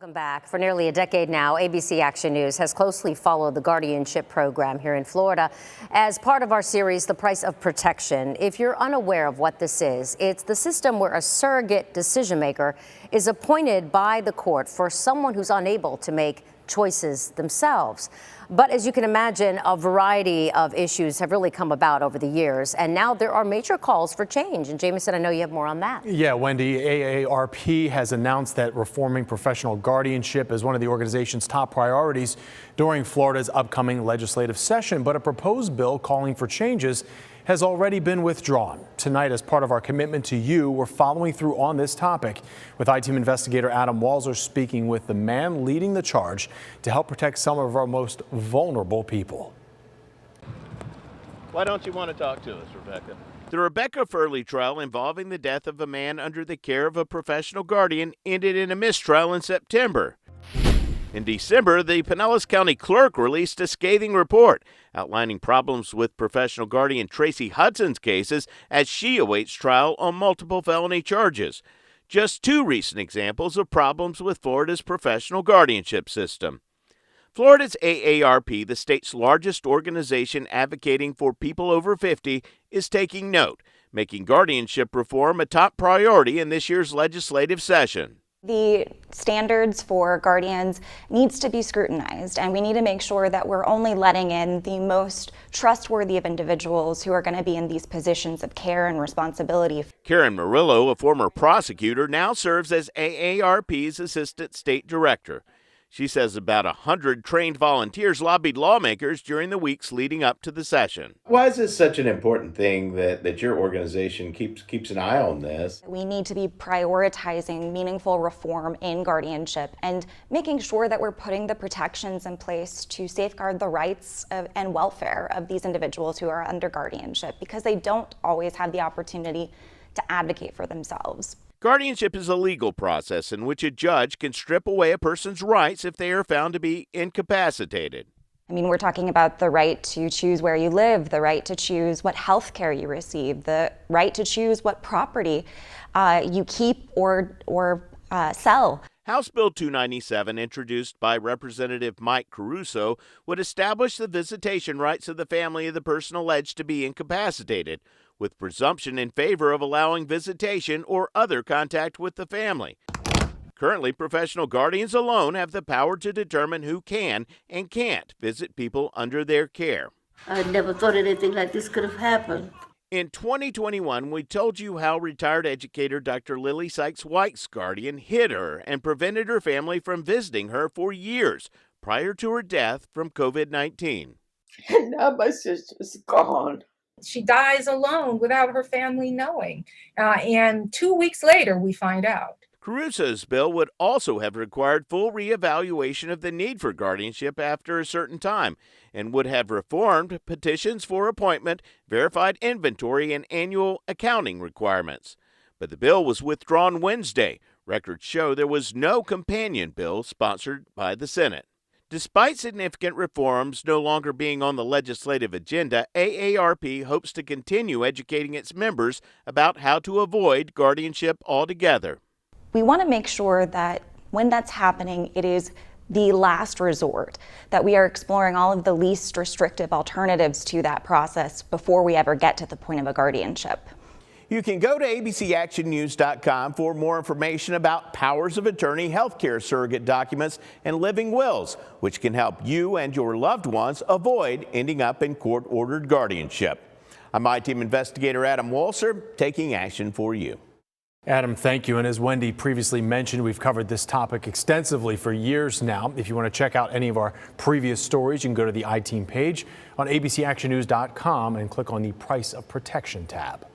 Welcome back. For nearly a decade now, ABC Action News has closely followed the guardianship program here in Florida as part of our series, The Price of Protection. If you're unaware of what this is, it's the system where a surrogate decision maker is appointed by the court for someone who's unable to make choices themselves. But as you can imagine, a variety of issues have really come about over the years, and now there are major calls for change. And Jameson, I know you have more on that. Yeah, Wendy, AARP has announced that reforming professional guardianship is one of the organization's top priorities during Florida's upcoming legislative session. But a proposed bill calling for changes has already been withdrawn. Tonight, as part of our commitment to you, we're following through on this topic with I-Team investigator Adam Walser speaking with the man leading the charge to help protect some of our most vulnerable people. Why don't you want to talk to us, Rebecca? The Rebecca Furley trial involving the death of a man under the care of a professional guardian ended in a mistrial in September. In December, the Pinellas County Clerk released a scathing report outlining problems with professional guardian Tracy Hudson's cases as she awaits trial on multiple felony charges. Just two recent examples of problems with Florida's professional guardianship system. Florida's AARP, the state's largest organization advocating for people over 50, is taking note, making guardianship reform a top priority in this year's legislative session. The standards for guardians needs to be scrutinized, and we need to make sure that we're only letting in the most trustworthy of individuals who are going to be in these positions of care and responsibility. Karen Murillo, a former prosecutor, now serves as AARP's Assistant State Director. She says about 100 trained volunteers lobbied lawmakers during the weeks leading up to the session. Why is this such an important thing that your organization keeps an eye on this? We need to be prioritizing meaningful reform in guardianship and making sure that we're putting the protections in place to safeguard the rights and welfare of these individuals who are under guardianship, because they don't always have the opportunity to advocate for themselves. Guardianship is a legal process in which a judge can strip away a person's rights if they are found to be incapacitated. I mean, we're talking about the right to choose where you live, the right to choose what health care you receive, the right to choose what property you keep or sell. House Bill 297, introduced by Representative Mike Caruso, would establish the visitation rights of the family of the person alleged to be incapacitated, with presumption in favor of allowing visitation or other contact with the family. Currently, professional guardians alone have the power to determine who can and can't visit people under their care. I never thought anything like this could have happened. In 2021, we told you how retired educator Dr. Lily Sykes-White's guardian hid her and prevented her family from visiting her for years prior to her death from COVID-19. And now my sister's gone. She dies alone without her family knowing. And 2 weeks later, we find out. Caruso's bill would also have required full reevaluation of the need for guardianship after a certain time and would have reformed petitions for appointment, verified inventory, and annual accounting requirements. But the bill was withdrawn Wednesday. Records show there was no companion bill sponsored by the Senate. Despite significant reforms no longer being on the legislative agenda, AARP hopes to continue educating its members about how to avoid guardianship altogether. We want to make sure that when that's happening, it is the last resort, that we are exploring all of the least restrictive alternatives to that process before we ever get to the point of a guardianship. You can go to abcactionnews.com for more information about powers of attorney, healthcare surrogate documents, and living wills, which can help you and your loved ones avoid ending up in court-ordered guardianship. I'm I-Team investigator Adam Walser, taking action for you. Adam, thank you. And as Wendy previously mentioned, we've covered this topic extensively for years now. If you want to check out any of our previous stories, you can go to the I-Team page on abcactionnews.com and click on the Price of Protection tab.